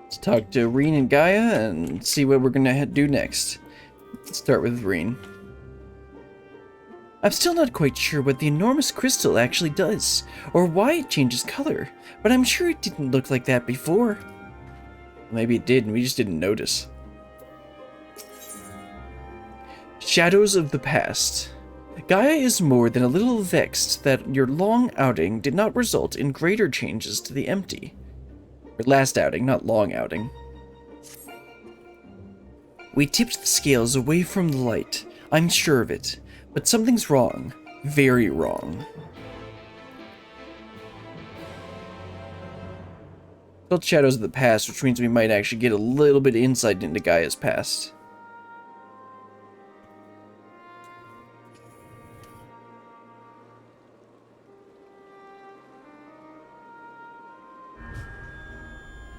Let's talk to Reen and Gaia and see what we're gonna do next. Let's start with Reen. I'm still not quite sure what the enormous crystal actually does, or why it changes color, but I'm sure it didn't look like that before. Maybe it did and we just didn't notice. Shadows of the past. Gaia is more than a little vexed that your long outing did not result in greater changes to the empty. Or last outing, not long outing. We tipped the scales away from the light, I'm sure of it, but something's wrong. Very wrong. Built Shadows of the Past, which means we might actually get a little bit of insight into Gaia's past.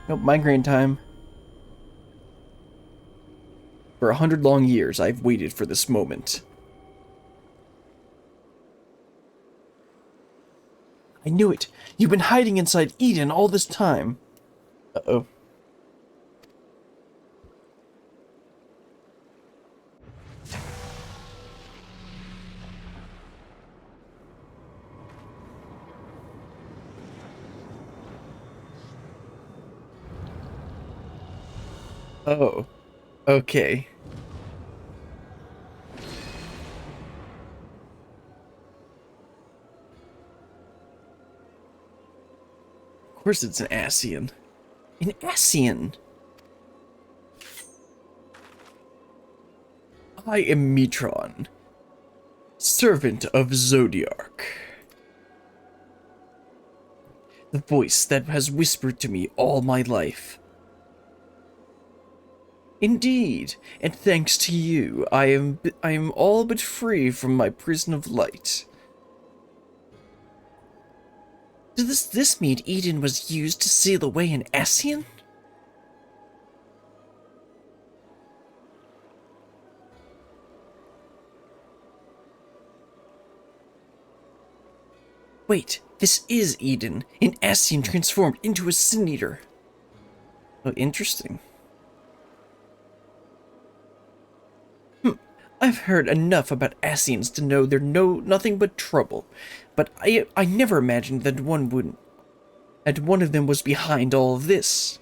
Nope, migraine time. For 100 long years, I've waited for this moment. I knew it! You've been hiding inside Eden all this time! Uh-oh. Oh. Okay. Of course it's an Ascian. An Ascian! I am Metron, servant of Zodiark. The voice that has whispered to me all my life. Indeed, and thanks to you, I am all but free from my prison of light. Does this mean Eden was used to seal away an Ascian? Wait, this is Eden, an Ascian transformed into a Sin Eater. Oh, interesting. I've heard enough about Ascians to know they're nothing but trouble, but I never imagined that one of them was behind all of this.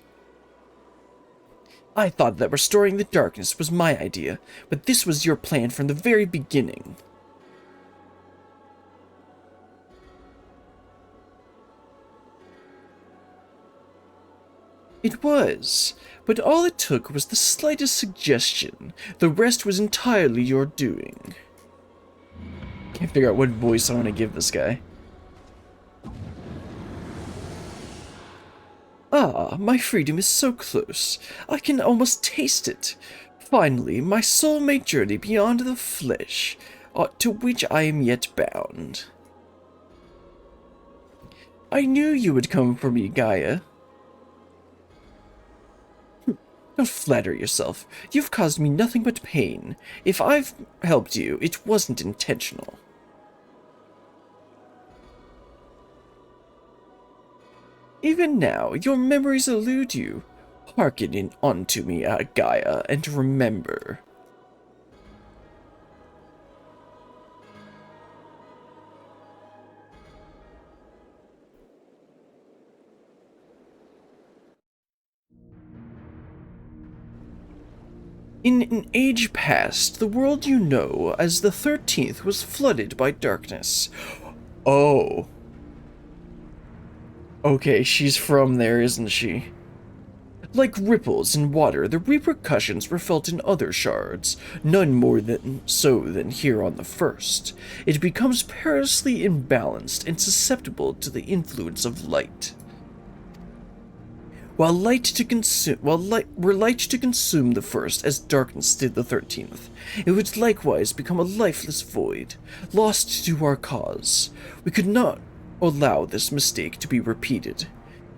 I thought that restoring the darkness was my idea, but this was your plan from the very beginning. It was, but all it took was the slightest suggestion. The rest was entirely your doing. Can't figure out what voice I want to give this guy. Ah, my freedom is so close. I can almost taste it. Finally, my soul may journey beyond the flesh, to which I am yet bound. I knew you would come for me, Gaia. Don't flatter yourself. You've caused me nothing but pain. If I've helped you, it wasn't intentional. Even now, your memories elude you. Hearken in unto me, Gaia, and remember. In an age past, the world you know as the 13th was flooded by darkness. Oh. Okay, she's from there, isn't she? Like ripples in water, the repercussions were felt in other shards, none more than here on the first. It becomes perilously imbalanced and susceptible to the influence of light. Were light to consume the first as darkness did the 13th, it would likewise become a lifeless void, lost to our cause. We could not allow this mistake to be repeated.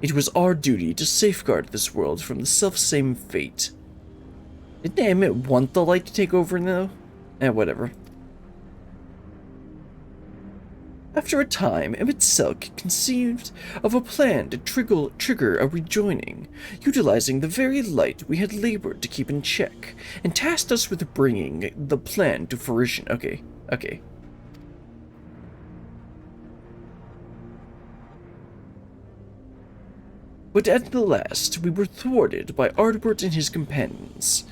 It was our duty to safeguard this world from the selfsame fate. Did Emmett want the light to take over now? Whatever. After a time, Emmett Selk conceived of a plan to trigger a rejoining, utilizing the very light we had labored to keep in check, and tasked us with bringing the plan to fruition. Okay. But at the last, we were thwarted by Ardbert and his companions.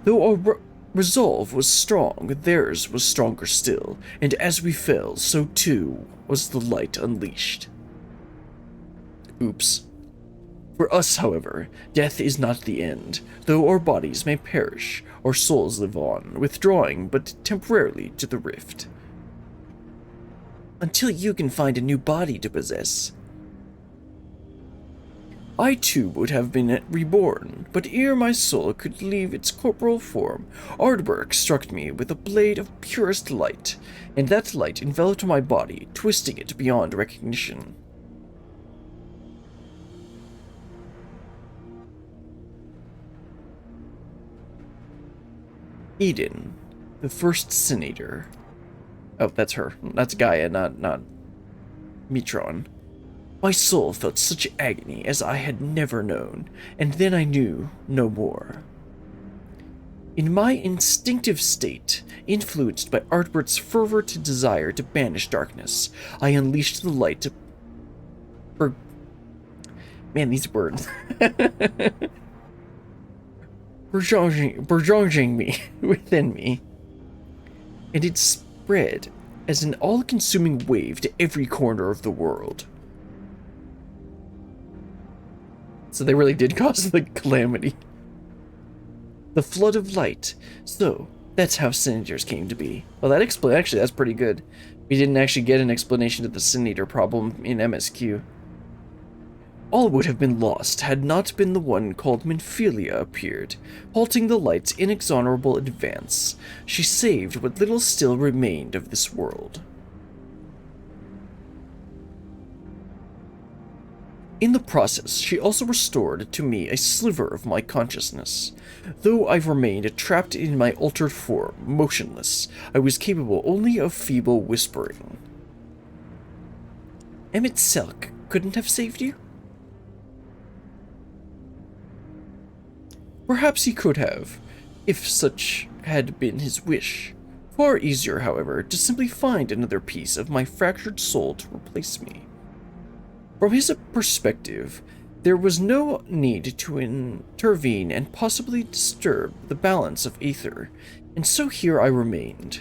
Though our resolve was strong, theirs was stronger still, and as we fell, so too was the light unleashed. Oops. For us, however, death is not the end. Though our bodies may perish, our souls live on, withdrawing but temporarily to the rift. Until you can find a new body to possess. I too would have been reborn, but ere my soul could leave its corporal form, Ardberg struck me with a blade of purest light, and that light enveloped my body, twisting it beyond recognition. Eden, the first Sin Eater. Oh, that's her. That's Gaia, not Mitron. My soul felt such agony as I had never known, and then I knew no more. In my instinctive state, influenced by Artbert's fervent desire to banish darkness, I unleashed the light to... Man, these words. Burgeoning me within me. And it spread as an all-consuming wave to every corner of the world. So they really did cause the calamity. The flood of light. So, that's how Sin Eaters came to be. Well, actually, that's pretty good. We didn't actually get an explanation of the Sin Eater problem in MSQ. All would have been lost had not been the one called Minfilia appeared, halting the light's inexorable advance. She saved what little still remained of this world. In the process, she also restored to me a sliver of my consciousness. Though I remained trapped in my altered form, motionless, I was capable only of feeble whispering. Emmett Selk couldn't have saved you? Perhaps he could have, if such had been his wish. Far easier, however, to simply find another piece of my fractured soul to replace me. From his perspective, there was no need to intervene and possibly disturb the balance of ether, and so here I remained.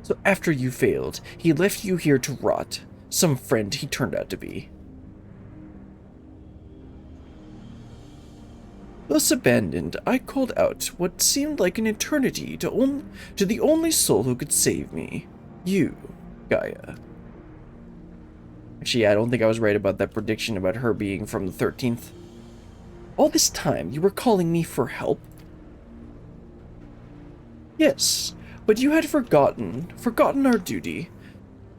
So after you failed, he left you here to rot, some friend he turned out to be. Thus abandoned, I called out what seemed like an eternity to the only soul who could save me. You, Gaia. Actually, I don't think I was right about that prediction about her being from the 13th. All this time, you were calling me for help? Yes, but you had forgotten our duty.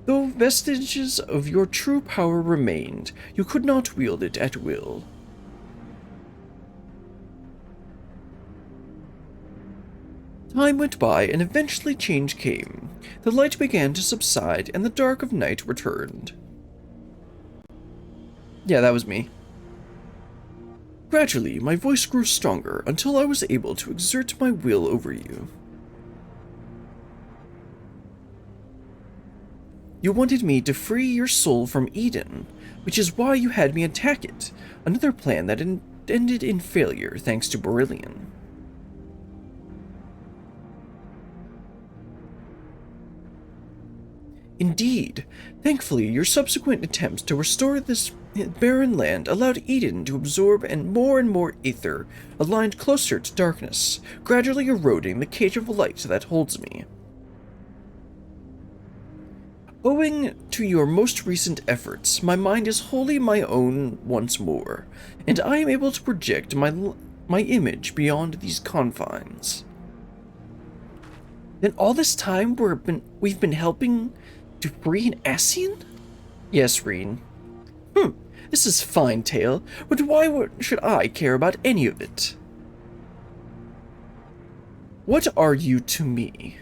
Though vestiges of your true power remained, you could not wield it at will. Time went by, and eventually change came. The light began to subside, and the dark of night returned. Yeah, that was me. Gradually, my voice grew stronger until I was able to exert my will over you. You wanted me to free your soul from Eden, which is why you had me attack it, another plan that ended in failure thanks to Beryllion. Indeed, thankfully your subsequent attempts to restore this barren land allowed Eden to absorb and more ether, aligned closer to darkness, gradually eroding the cage of light that holds me. Owing to your most recent efforts, my mind is wholly my own once more, and I am able to project my image beyond these confines. Then all this time we've been helping to free an Ascian? Yes, Reen. This is fine tale, but why should I care about any of it? What are you to me?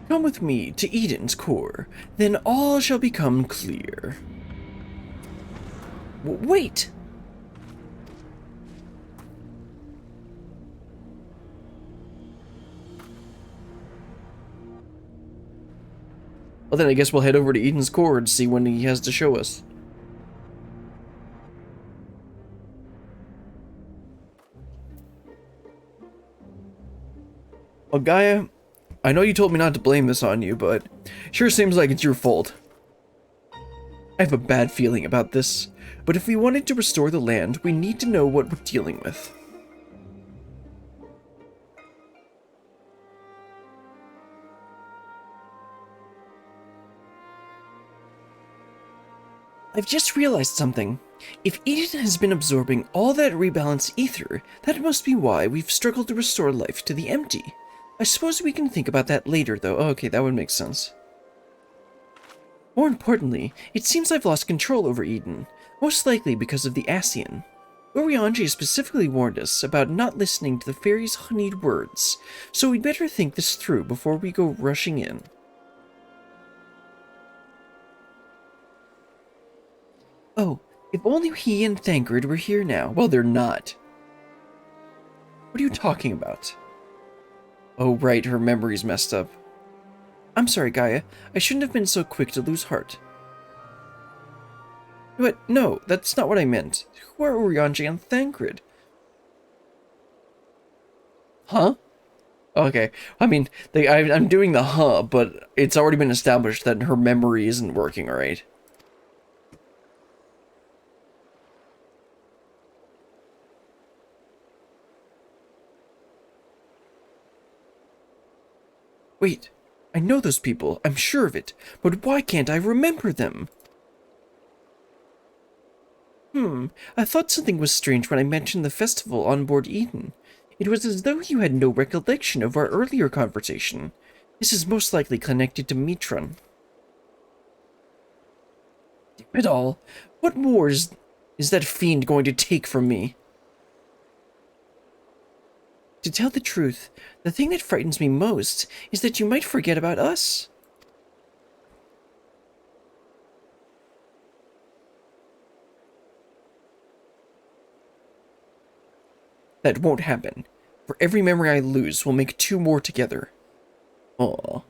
Come with me to Eden's core, then all shall become clear. Wait! Well, then I guess we'll head over to Eden's core and see when he has to show us. Well, Gaia, I know you told me not to blame this on you, but sure seems like it's your fault. I have a bad feeling about this, but if we wanted to restore the land, we need to know what we're dealing with. I've just realized something. If Eden has been absorbing all that rebalanced ether, that must be why we've struggled to restore life to the empty. I suppose we can think about that later, though. Oh, okay, that would make sense. More importantly, it seems I've lost control over Eden, most likely because of the Ascian. Urianger specifically warned us about not listening to the fairy's honeyed words, so we'd better think this through before we go rushing in. Oh, if only he and Thancred were here now. Well, they're not. What are you talking about? Oh, right, her memory's messed up. I'm sorry, Gaia. I shouldn't have been so quick to lose heart. But no, that's not what I meant. Who are Urianger and Thancred? Huh? Okay. I mean, I'm doing the huh, but it's already been established that her memory isn't working alright. Wait, I know those people, I'm sure of it, but why can't I remember them? I thought something was strange when I mentioned the festival on board Eden. It was as though you had no recollection of our earlier conversation. This is most likely connected to Mitron. Damn it all, what more is that fiend going to take from me? To tell the truth, the thing that frightens me most is that you might forget about us. That won't happen. For every memory I lose, we'll make 2 more together. Aww.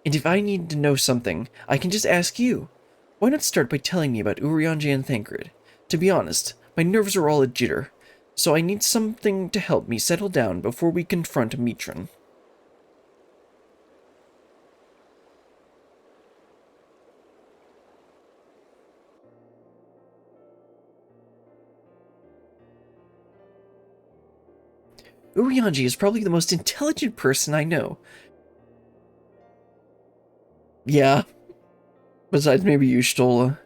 And if I need to know something, I can just ask you. Why not start by telling me about Urianger and Thancred? To be honest, my nerves are all a jitter, so I need something to help me settle down before we confront Mitron. Urianger is probably the most intelligent person I know. Yeah. Besides maybe Y'shtola.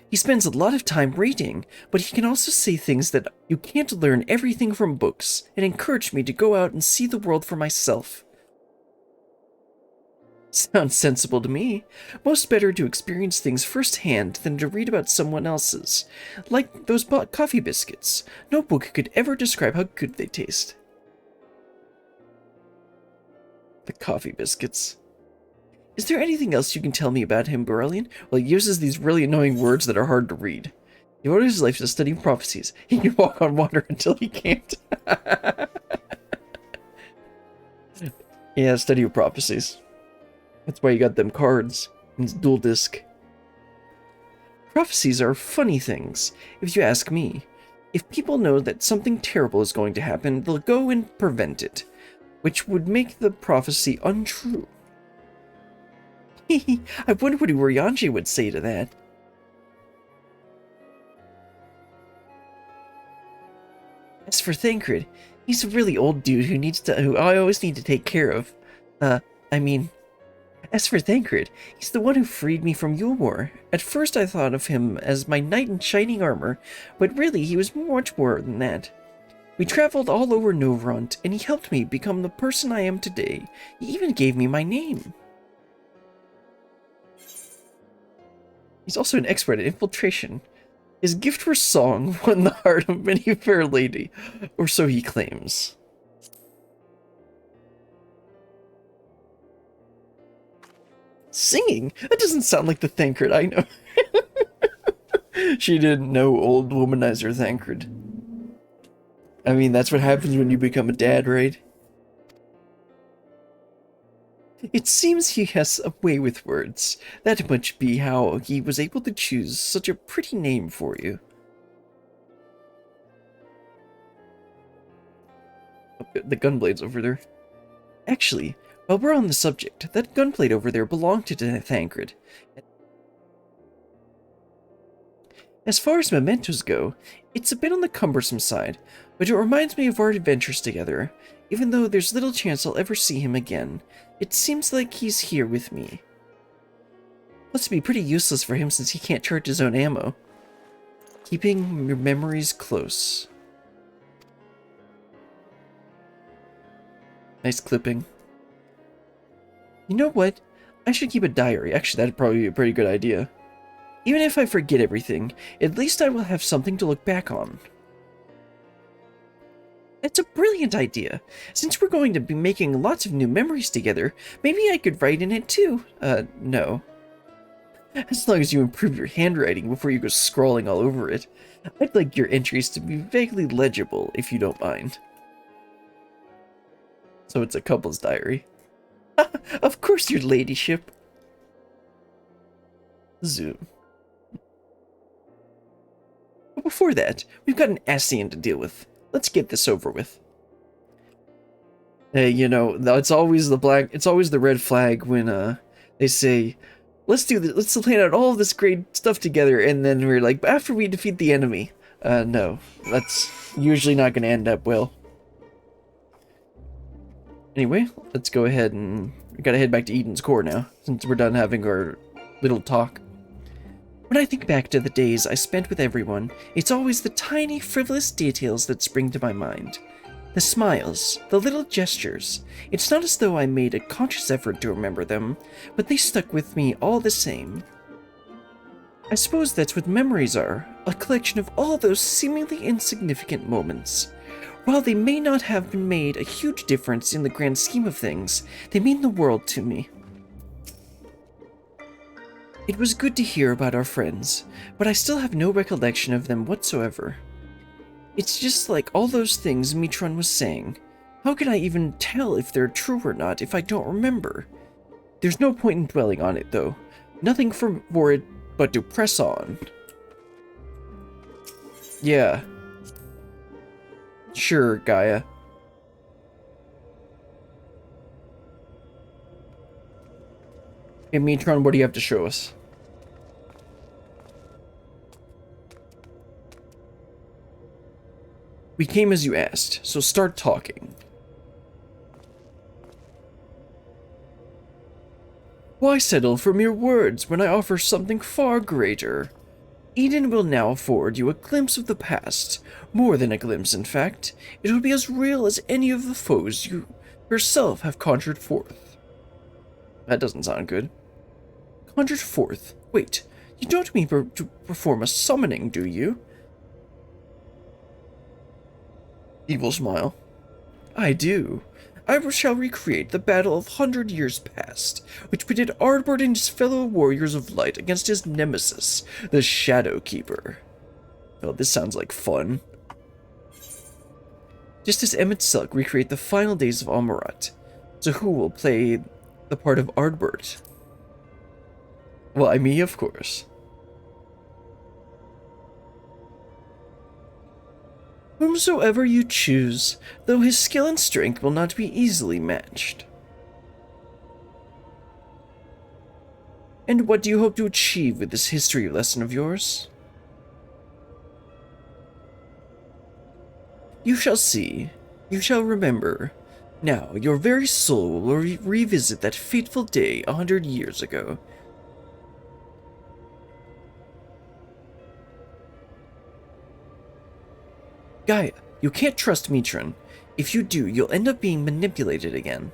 He spends a lot of time reading, but he can also say things that you can't learn everything from books, and encourage me to go out and see the world for myself. Sounds sensible to me. Most better to experience things firsthand than to read about someone else's. Like those coffee biscuits. No book could ever describe how good they taste. The coffee biscuits. Is there anything else you can tell me about him, Beryllian? Well, he uses these really annoying words that are hard to read. He devoted his life to studying prophecies. He can walk on water until he can't. Yeah, study of prophecies. That's why you got them cards. It's dual disc. Prophecies are funny things, if you ask me. If people know that something terrible is going to happen, they'll go and prevent it, which would make the prophecy untrue. I wonder what Urianger would say to that. As for Thancred, he's a really old dude who I always need to take care of. As for Thancred, he's the one who freed me from Yulmore. At first I thought of him as my knight in shining armor, but really he was much more than that. We traveled all over Novront, and he helped me become the person I am today. He even gave me my name. He's also an expert at infiltration. His gift for song won the heart of many a fair lady, or so he claims. Singing? That doesn't sound like the Thancred I know. She didn't know old womanizer Thancred. I mean, that's what happens when you become a dad, right? It seems he has a way with words. That must be how he was able to choose such a pretty name for you. The gunblade's over there. Actually, while we're on the subject, that gunblade over there belonged to Thancred. As far as mementos go, it's a bit on the cumbersome side, but it reminds me of our adventures together. Even though there's little chance I'll ever see him again, it seems like he's here with me. Plus, it'd be pretty useless for him since he can't charge his own ammo. Keeping your memories close. Nice clipping. You know what? I should keep a diary. Actually, that'd probably be a pretty good idea. Even if I forget everything, at least I will have something to look back on. That's a brilliant idea. Since we're going to be making lots of new memories together, maybe I could write in it too. No. As long as you improve your handwriting before you go scrawling all over it. I'd like your entries to be vaguely legible, if you don't mind. So it's a couple's diary. Of course, your ladyship. Zoom. But before that, we've got an Ascian to deal with. Let's get this over with. Hey, you know, it's always the red flag when they say, let's do this, let's plan out all of this great stuff together, and then we're like, after we defeat the enemy. No, that's usually not going to end up well. Anyway, let's go ahead and we gotta head back to Eden's Core now, since we're done having our little talk. When I think back to the days I spent with everyone, it's always the tiny, frivolous details that spring to my mind. The smiles, the little gestures. It's not as though I made a conscious effort to remember them, but they stuck with me all the same. I suppose that's what memories are, a collection of all those seemingly insignificant moments. While they may not have made a huge difference in the grand scheme of things, they mean the world to me. It was good to hear about our friends, but I still have no recollection of them whatsoever. It's just like all those things Mitron was saying. How can I even tell if they're true or not if I don't remember? There's no point in dwelling on it, though. Nothing for it but to press on. Yeah. Sure, Gaia. Hey, Mitron, what do you have to show us? We came as you asked, so start talking. Why settle for mere words when I offer something far greater? Eden will now afford you a glimpse of the past. More than a glimpse, in fact. It will be as real as any of the foes you yourself have conjured forth. That doesn't sound good. Conjured forth? Wait, you don't mean to perform a summoning, do you? Evil smile. I do. I shall recreate the battle of 100 years past, which pitted Ardbert and his fellow warriors of light against his nemesis, the Shadow Keeper. Oh, this sounds like fun. Just as Emmett Silk recreate the final days of Amarat, so who will play the part of Ardbert? Why, me, of course. Whomsoever you choose, though his skill and strength will not be easily matched. And what do you hope to achieve with this history lesson of yours? You shall see. You shall remember. Now, your very soul will revisit that fateful day 100 years ago. Gaia, you can't trust Mitron. If you do, you'll end up being manipulated again.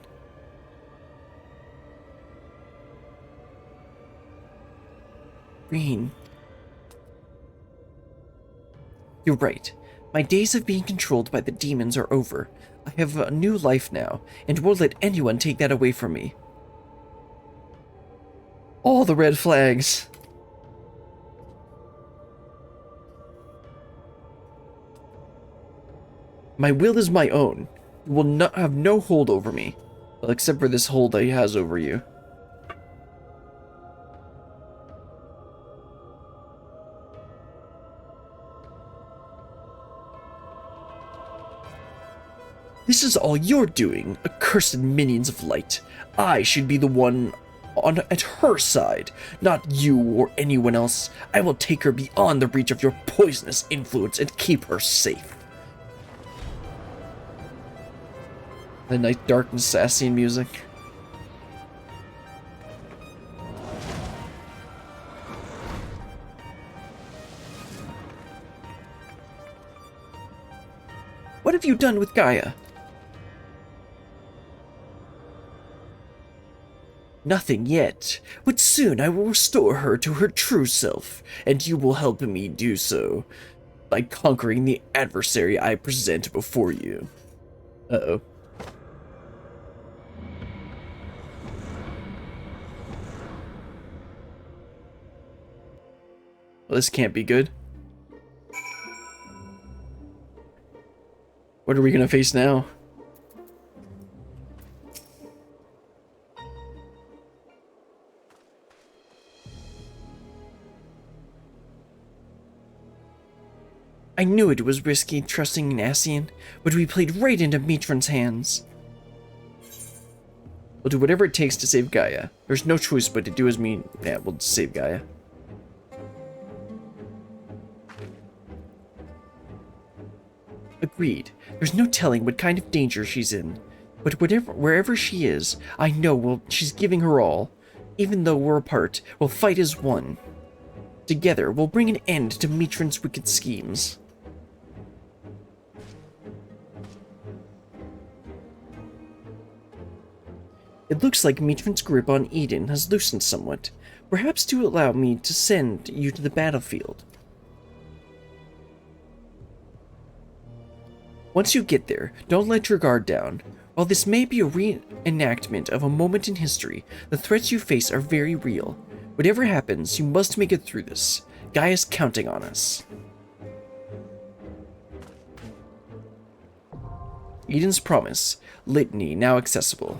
Green. You're right. My days of being controlled by the demons are over. I have a new life now, and won't let anyone take that away from me. All the red flags. My will is my own. You will not have no hold over me. Well, except for this hold that he has over you. This is all you're doing, accursed minions of light. I should be the one at her side, not you or anyone else. I will take her beyond the reach of your poisonous influence and keep her safe. The night darkness assassin music. What have you done with Gaia? Nothing yet, but soon I will restore her to her true self, and you will help me do so by conquering the adversary I present before you. Uh-oh. Well, this can't be good. What are we gonna face now? I knew it was risky trusting in Ascian, but we played right into Mitran's hands. We'll do whatever it takes to save Gaia. There's no choice but to do as me. Yeah, we'll save Gaia. Agreed. There's no telling what kind of danger she's in. But wherever she is, I know she's giving her all. Even though we're apart, we'll fight as one. Together, we'll bring an end to Mitran's wicked schemes. It looks like Mitran's grip on Eden has loosened somewhat, perhaps to allow me to send you to the battlefield. Once you get there, don't let your guard down. While this may be a reenactment of a moment in history, the threats you face are very real. Whatever happens, you must make it through this. Gaia's counting on us. Eden's Promise, Litany, now accessible.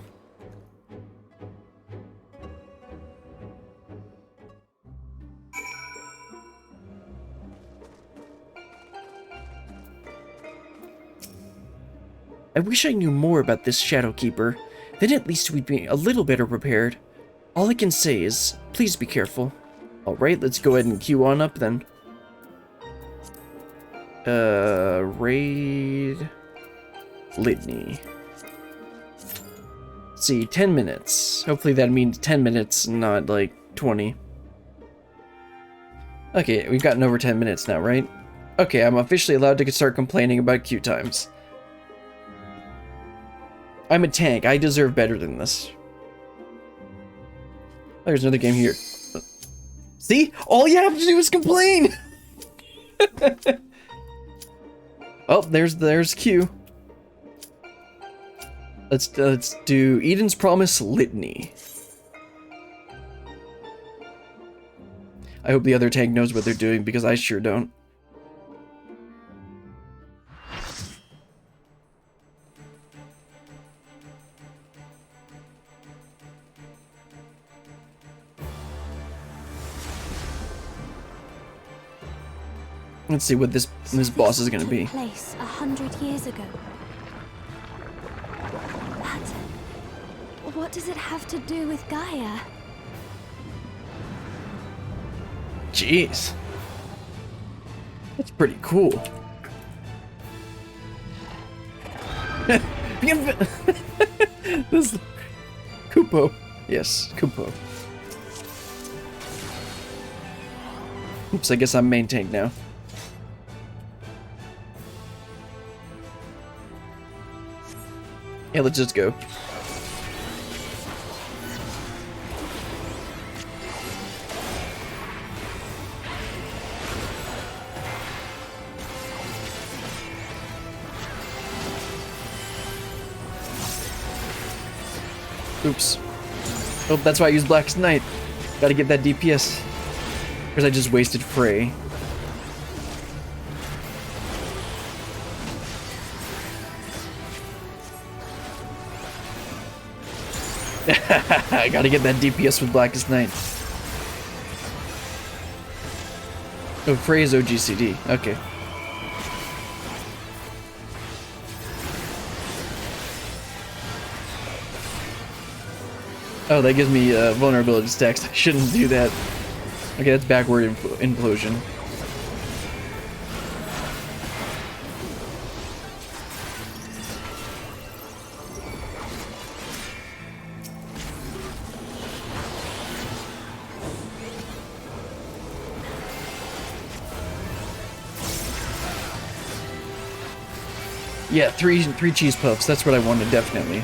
I wish I knew more about this Shadowkeeper. Then at least we'd be a little better prepared. All I can say is, please be careful. Alright, let's go ahead and queue on up then. Raid... Litany. Let's see, 10 minutes. Hopefully that means 10 minutes, not like 20. Okay, we've gotten over 10 minutes now, right? Okay, I'm officially allowed to start complaining about queue times. I'm a tank. I deserve better than this. Oh, there's another game here. See? All you have to do is complain! Oh, there's Q. Let's do Eden's Promise Litany. I hope the other tank knows what they're doing, because I sure don't. Let's see what this boss is gonna be. Place 100 years ago. But what does it have to do with Gaia? Jeez, that's pretty cool. This Kupo, yes, Kupo. Oops, I guess I'm main tank now. Yeah, let's just go. Oops. Oh, that's why I used Black's Knight. Gotta get that DPS. Because I just wasted Frey. I gotta get that DPS with Blackest Night. Oh, Frey is OGCD. Okay. Oh, that gives me vulnerability stacks. I shouldn't do that. Okay, that's backward implosion. Yeah, three cheese puffs. That's what I wanted, definitely.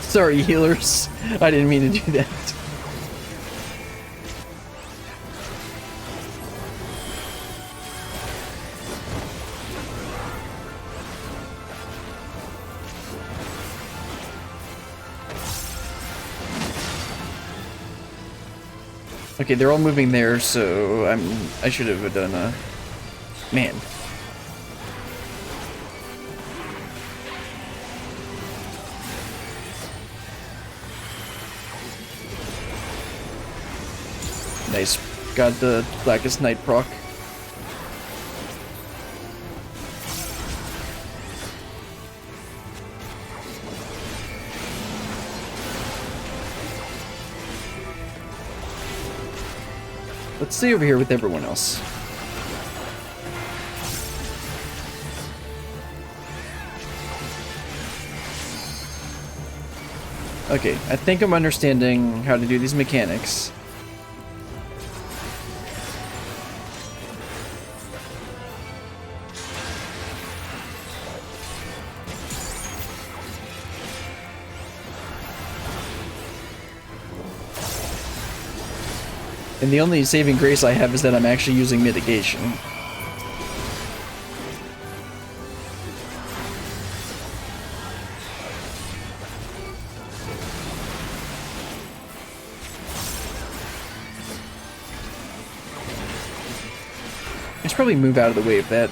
Sorry, healers. I didn't mean to do that. Okay, they're all moving there, so I should have done a... Man. Nice. Got the Blackest Night proc. Let's stay over here with everyone else. Okay, I think I'm understanding how to do these mechanics. And the only saving grace I have is that I'm actually using mitigation. I should probably move out of the way of that.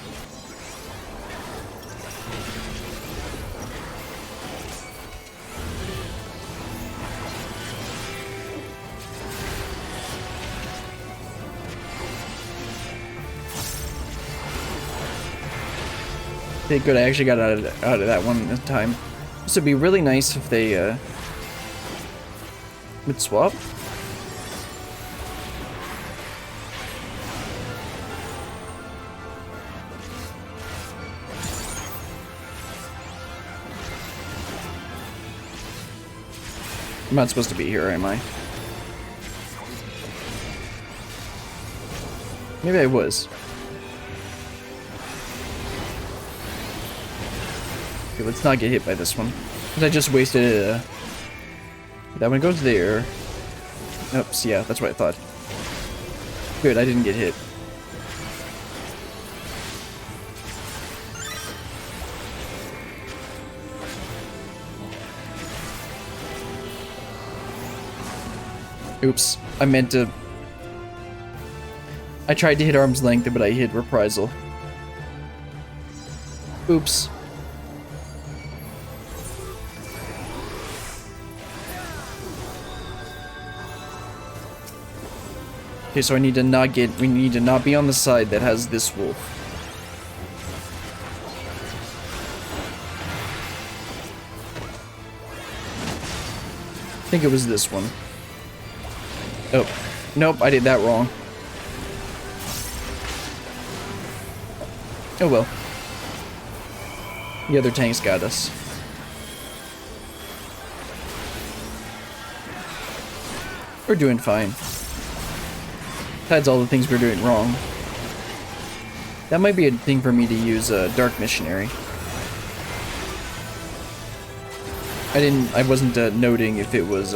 Okay, good, I actually got out of that one this time. This would be really nice if they would swap. I'm not supposed to be here, am I? Maybe I was. Okay, let's not get hit by this one. Because I just wasted that one goes there. Oops, yeah, that's what I thought. Good, I didn't get hit. Oops, I meant to... I tried to hit arm's length, but I hit reprisal. Oops. Okay, so I need to not get... We need to not be on the side that has this wolf. I think it was this one. Oh. Nope, I did that wrong. Oh well. The other tanks got us. We're doing fine. Besides all the things we're doing wrong. That might be a thing for me to use Dark Missionary. I wasn't noting if it was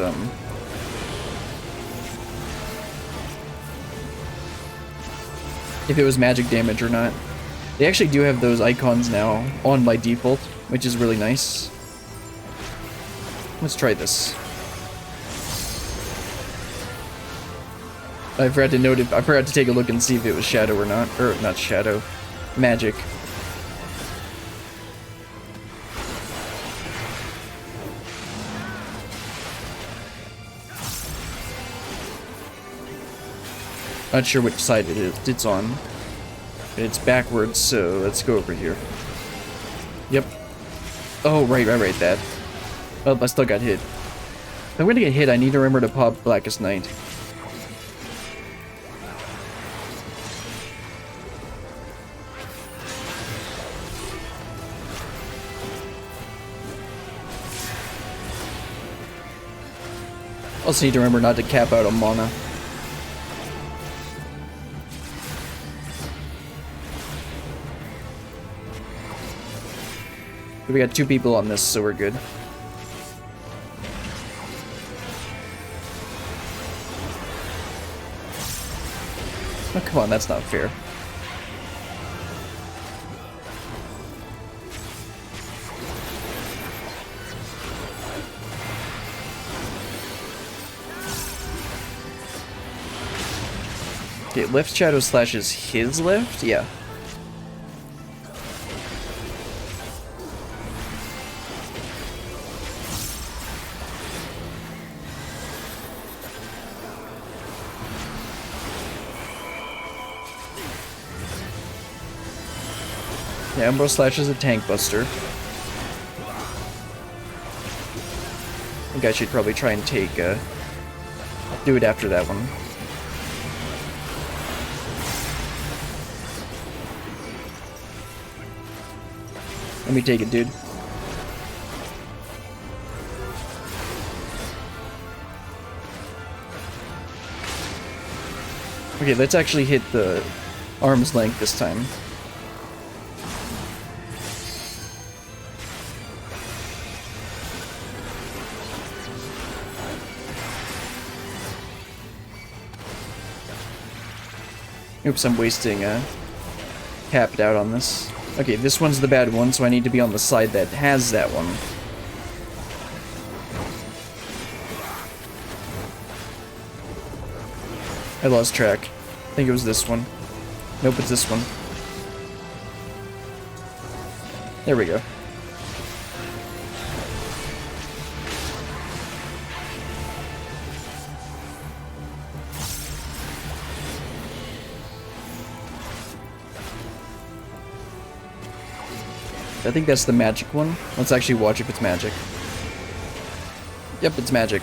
magic damage or not. They actually do have those icons now on by default, which is really nice. Let's try this. I forgot to note if I forgot to take a look and see if it was shadow or not. Or not shadow. Magic. Not sure which side it's on. It's backwards, so let's go over here. Yep. Oh, right, that. Oh, I still got hit. If I'm gonna get hit, I need to remember to pop Blackest Night. Also need to remember not to cap out on mana. We got 2 people on this, so we're good. Oh, come on, that's not fair. Okay, left shadow slash is his left? Yeah. Yeah, Umbro Slash is a tank buster. I think I should probably try and take, I'll do it after that one. Let me take it, dude. Okay, let's actually hit the arm's length this time. Oops, I'm wasting capped out on this. Okay, this one's the bad one, so I need to be on the side that has that one. I lost track. I think it was this one. Nope, it's this one. There we go. I think that's the magic one. Let's actually watch if it's magic. Yep, it's magic.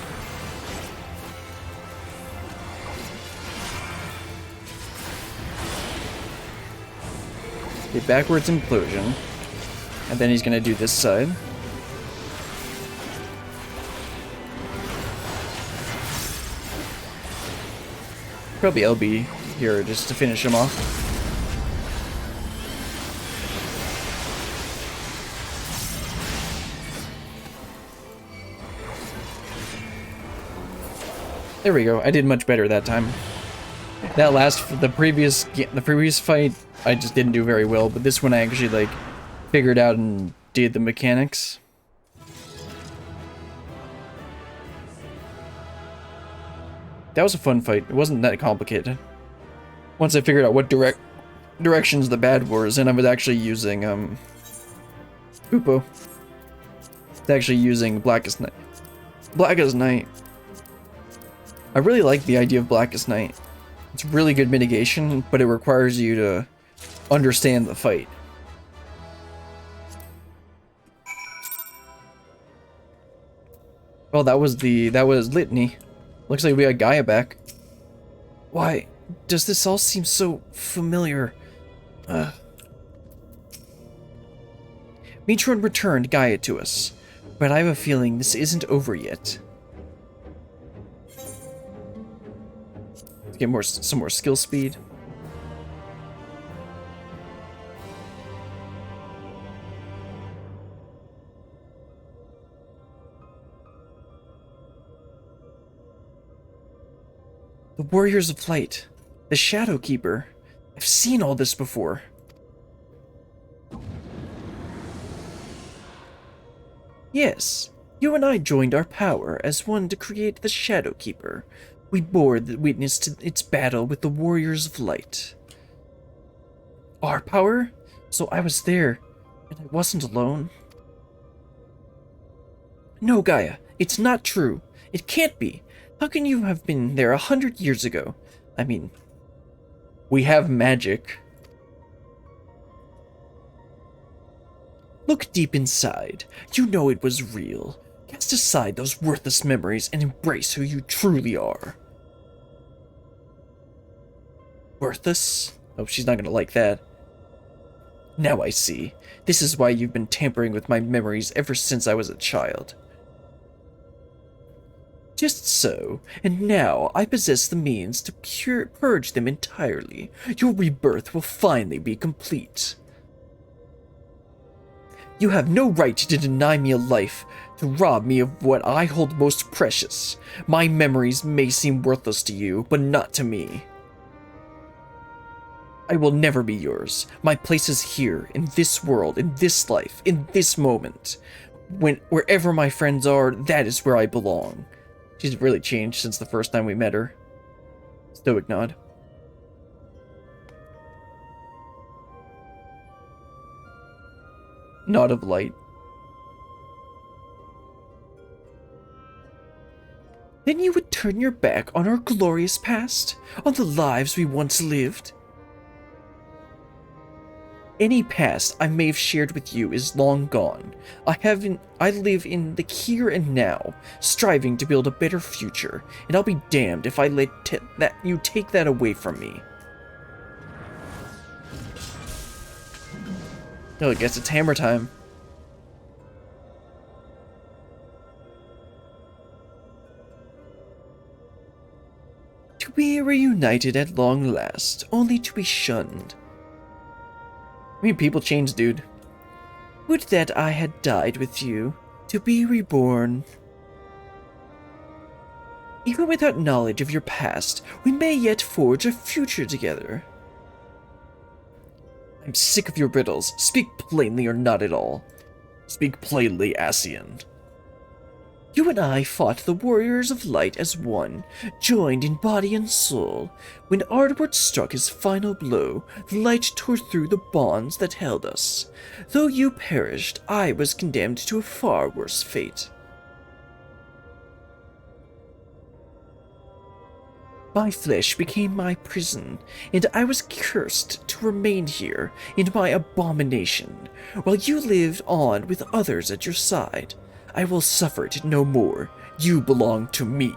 Okay, backwards implosion. And then he's gonna do this side. Probably LB here just to finish him off. There we go. I did much better that time. That the previous fight, I just didn't do very well, but this one I actually like figured out and did the mechanics. That was a fun fight. It wasn't that complicated. Once I figured out what directions the bad was, and I was actually using Upo. It's actually using Blackest Night. Blackest Night. I really like the idea of Blackest Night. It's really good mitigation, but it requires you to understand the fight. Well, that was Litany. Looks like we got Gaia back. Why does this all seem so familiar? Metron returned Gaia to us, but I have a feeling this isn't over yet. Let's get some more skill speed. The Warriors of Light. The Shadow Keeper. I've seen all this before. Yes. You and I joined our power as one to create the Shadow Keeper. We bore the witness to its battle with the Warriors of Light. Our power? So I was there, and I wasn't alone? No, Gaia, it's not true. It can't be. How can you have been there 100 years ago? I mean, we have magic. Look deep inside. You know it was real. Cast aside those worthless memories and embrace who you truly are. Worthless? Oh, she's not gonna like that. Now I see. This is why you've been tampering with my memories ever since I was a child. Just so, and now I possess the means to purge them entirely. Your rebirth will finally be complete. You have no right to deny me a life, to rob me of what I hold most precious. My memories may seem worthless to you, but not to me. I will never be yours. My place is here, in this world, in this life, in this moment. Wherever my friends are, that is where I belong. She's really changed since the first time we met her. Stoic nod. Nod of light. Then you would turn your back on our glorious past? On the lives we once lived? Any past I may have shared with you is long gone. I live in the here and now, striving to build a better future, and I'll be damned if I let you take that away from me. Oh, I guess it's hammer time. To be reunited at long last, only to be shunned. I mean, people change, dude. Would that I had died with you, to be reborn. Even without knowledge of your past, we may yet forge a future together. I'm sick of your riddles. Speak plainly or not at all. Speak plainly, Asian. You and I fought the Warriors of Light as one, joined in body and soul. When Ardward struck his final blow, the light tore through the bonds that held us. Though you perished, I was condemned to a far worse fate. My flesh became my prison, and I was cursed to remain here in my abomination, while you lived on with others at your side. I will suffer it no more. You belong to me.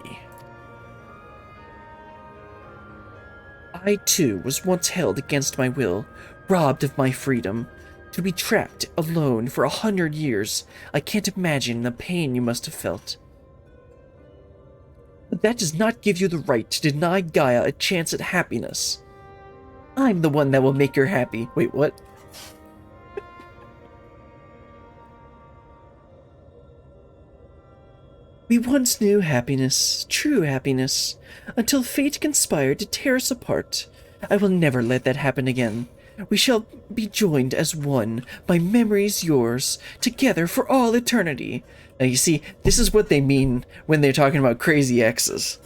I, too, was once held against my will, robbed of my freedom. To be trapped alone for 100 years, I can't imagine the pain you must have felt. But that does not give you the right to deny Gaia a chance at happiness. I'm the one that will make her happy. Wait, what? We once knew happiness, true happiness, until fate conspired to tear us apart. I will never let that happen again. We shall be joined as one, my memories yours, together for all eternity. Now you see, this is what they mean when they're talking about crazy exes.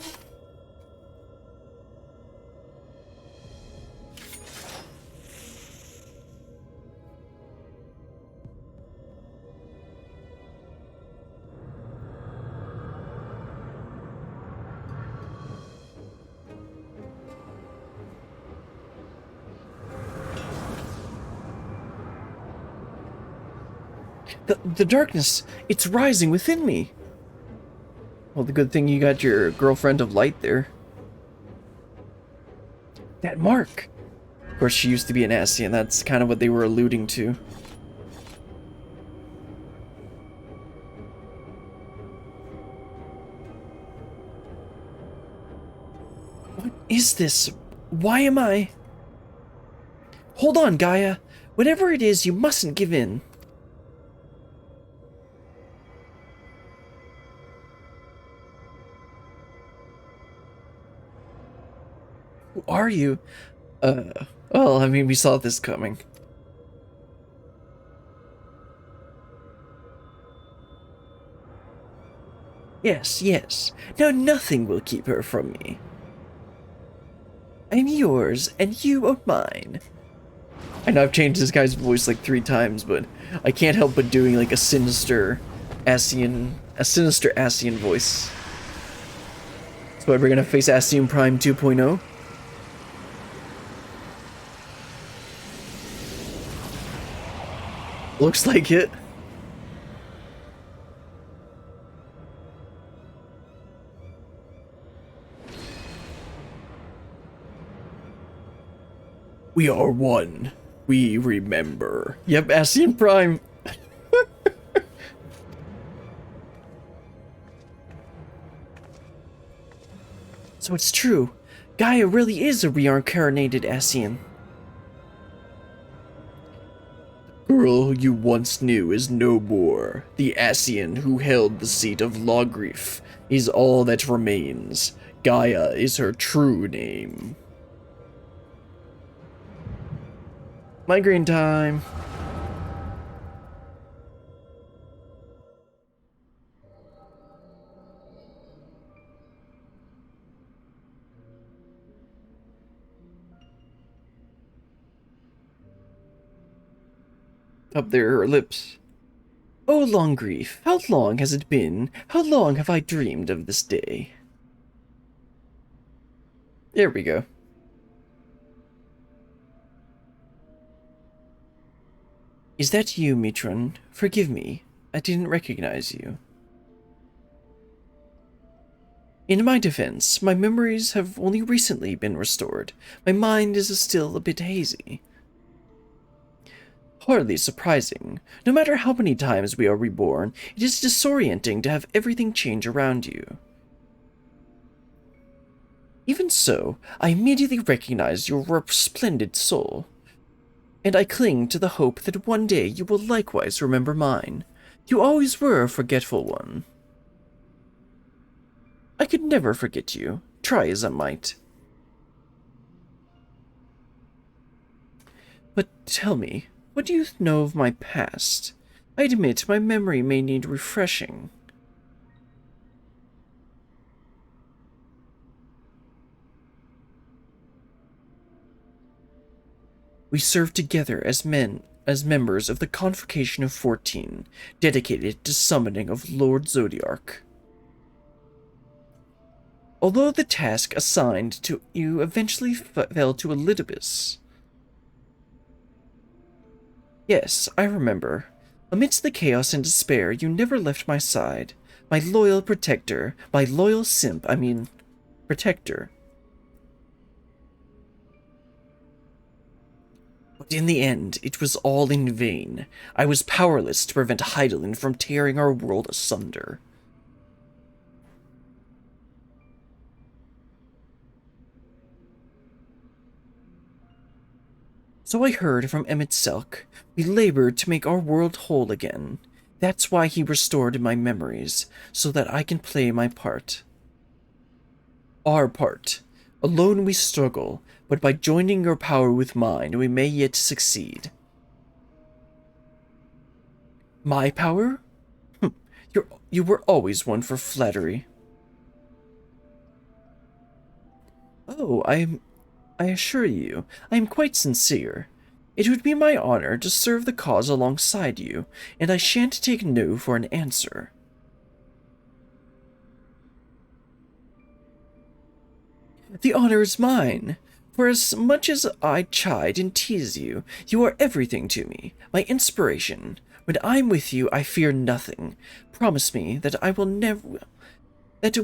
The darkness, it's rising within me. Well, the good thing you got your girlfriend of light there. That mark. Of course, she used to be an Essie, and that's kind of what they were alluding to. What is this? Why am I... Hold on, Gaia. Whatever it is, you mustn't give in. Who are you? Well, I mean, we saw this coming. Yes, yes. Now nothing will keep her from me. I'm yours, and you are mine. I know I've changed this guy's voice like 3 times, but I can't help but doing like a sinister Asian voice. So we're gonna face Asian Prime 2.0. Looks like it. We are one. We remember. Yep, Asian Prime. So it's true. Gaia really is a reincarnated Asian. The girl you once knew is no more. The Asian who held the seat of Lawgrief is all that remains. Gaia is her true name. Migraine time. Up there, her lips. Oh, Lawgrief, how long has it been? How long have I dreamed of this day? There we go. Is that you, Mitron? Forgive me. I didn't recognize you. In my defense, my memories have only recently been restored. My mind is still a bit hazy. Hardly surprising. No matter how many times we are reborn, it is disorienting to have everything change around you. Even so, I immediately recognize your resplendent soul, and I cling to the hope that one day you will likewise remember mine. You always were a forgetful one. I could never forget you, try as I might. But tell me, what do you know of my past? I admit my memory may need refreshing. We served together as members of the Convocation of 14, dedicated to summoning of Lord Zodiarch. Although the task assigned to you eventually fell to Elidibus. Yes, I remember. Amidst the chaos and despair, you never left my side. My loyal protector, my loyal protector. But in the end, it was all in vain. I was powerless to prevent Hydaelyn from tearing our world asunder. So I heard from Emmett Selk. We labored to make our world whole again. That's why he restored my memories, so that I can play my part. Our part. Alone we struggle, but by joining your power with mine, we may yet succeed. My power? You were always one for flattery. Oh, I assure you, I am quite sincere. It would be my honor to serve the cause alongside you, and I shan't take no for an answer. The honor is mine. For as much as I chide and tease you, you are everything to me, my inspiration. When I'm with you, I fear nothing. Promise me that it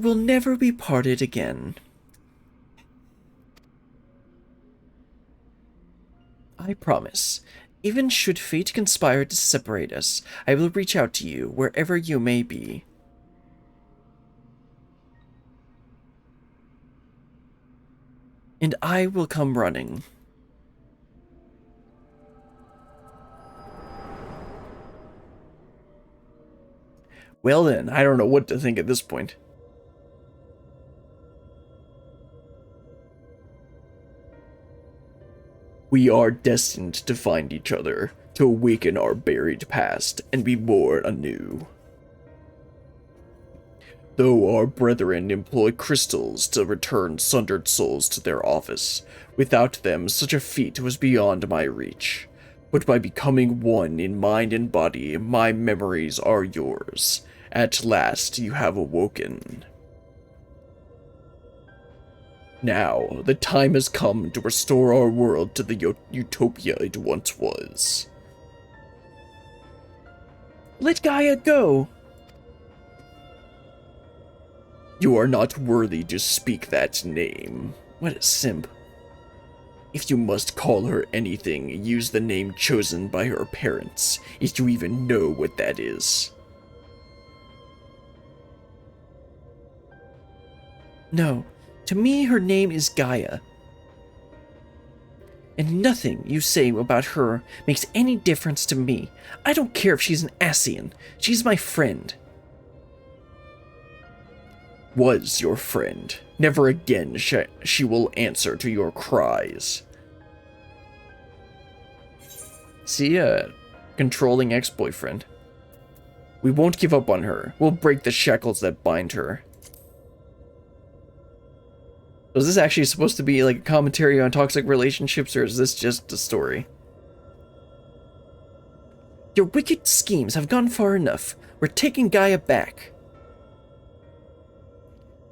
will never be parted again. I promise. Even should fate conspire to separate us, I will reach out to you wherever you may be. And I will come running. Well then, I don't know what to think at this point. We are destined to find each other, to awaken our buried past, and be born anew. Though our brethren employ crystals to return sundered souls to their office, without them such a feat was beyond my reach. But by becoming one in mind and body, my memories are yours. At last you have awoken. Now, the time has come to restore our world to the utopia it once was. Let Gaia go! You are not worthy to speak that name. What a simp. If you must call her anything, use the name chosen by her parents, if you even know what that is. No, to me her name is Gaia. And nothing you say about her makes any difference to me. I don't care if she's an Asian. She's my friend. Was your friend. Never again she will answer to your cries. See, controlling ex-boyfriend. We won't give up on her. We'll break the shackles that bind her. Was this actually supposed to be like a commentary on toxic relationships, or is this just a story? Your wicked schemes have gone far enough. We're taking Gaia back.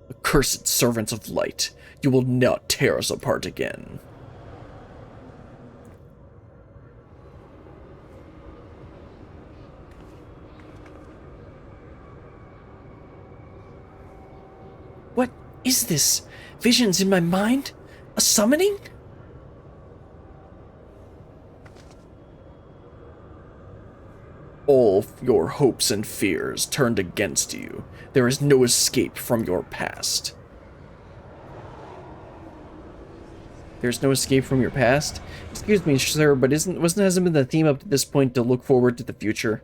Accursed servants of light, you will not tear us apart again. What is this? Visions in my mind? A summoning? All your hopes and fears turned against you. There is no escape from your past. There's no escape from your past? Excuse me, sir, but hasn't been the theme up to this point to look forward to the future?